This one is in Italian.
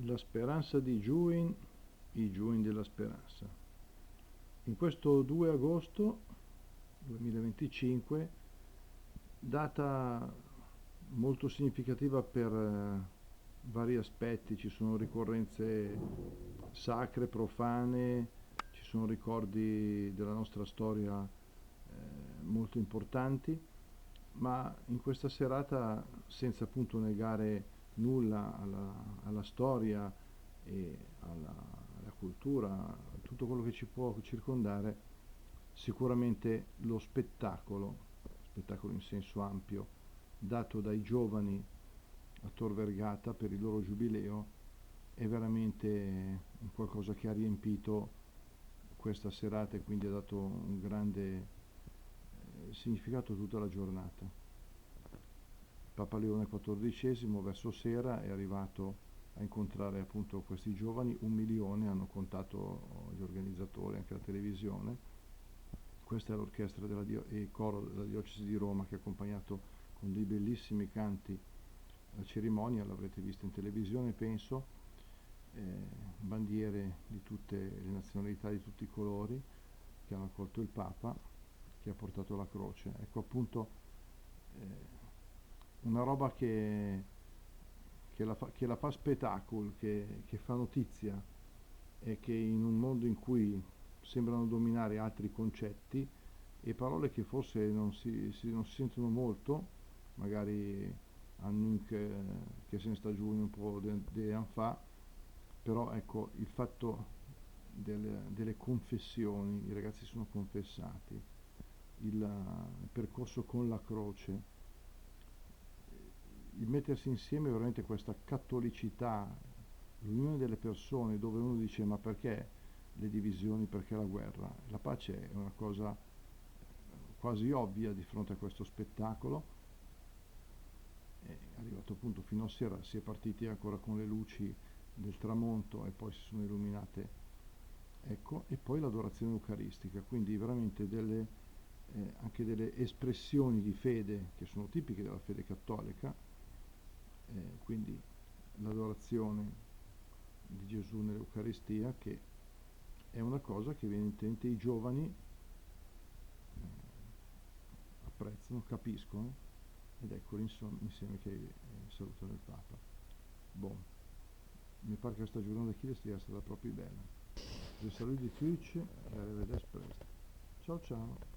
La speranza di Juin, i Juin della speranza. In questo 2 agosto 2025, data molto significativa per vari aspetti, ci sono ricorrenze sacre, profane, ci sono ricordi della nostra storia molto importanti, ma in questa serata, senza appunto negare nulla alla storia e alla cultura, tutto quello che ci può circondare, sicuramente lo spettacolo in senso ampio, dato dai giovani a Tor Vergata per il loro giubileo, è veramente un qualcosa che ha riempito questa serata e quindi ha dato un grande significato a tutta la giornata. Papa Leone XIV verso sera è arrivato a incontrare appunto questi giovani, 1 milione hanno contato gli organizzatori, anche la televisione. Questa è l'orchestra e coro della diocesi di Roma che ha accompagnato con dei bellissimi canti la cerimonia, l'avrete vista in televisione penso, bandiere di tutte le nazionalità, di tutti i colori che hanno accolto il Papa, che ha portato la croce. Ecco appunto una roba che la fa spettacolo, che fa notizia e che in un mondo in cui sembrano dominare altri concetti e parole che forse non si sentono molto, magari Annunc che se ne sta giù un po' di anni fa, però ecco il fatto delle confessioni, i ragazzi sono confessati, il percorso con la croce, il mettersi insieme veramente questa cattolicità, l'unione delle persone, dove uno dice ma perché le divisioni, perché la guerra? La pace è una cosa quasi ovvia di fronte a questo spettacolo. È arrivato appunto fino a sera, si è partiti ancora con le luci del tramonto e poi si sono illuminate, ecco, e poi l'adorazione eucaristica, quindi veramente anche delle espressioni di fede che sono tipiche della fede cattolica, quindi l'adorazione di Gesù nell'Eucaristia, che è una cosa che evidentemente i giovani apprezzano, capiscono, ed ecco insieme che salutano il Papa. Bon, mi pare che questa giornata qui sia stata proprio bella. Vi saluto di tutti e arrivederci presto. Ciao ciao.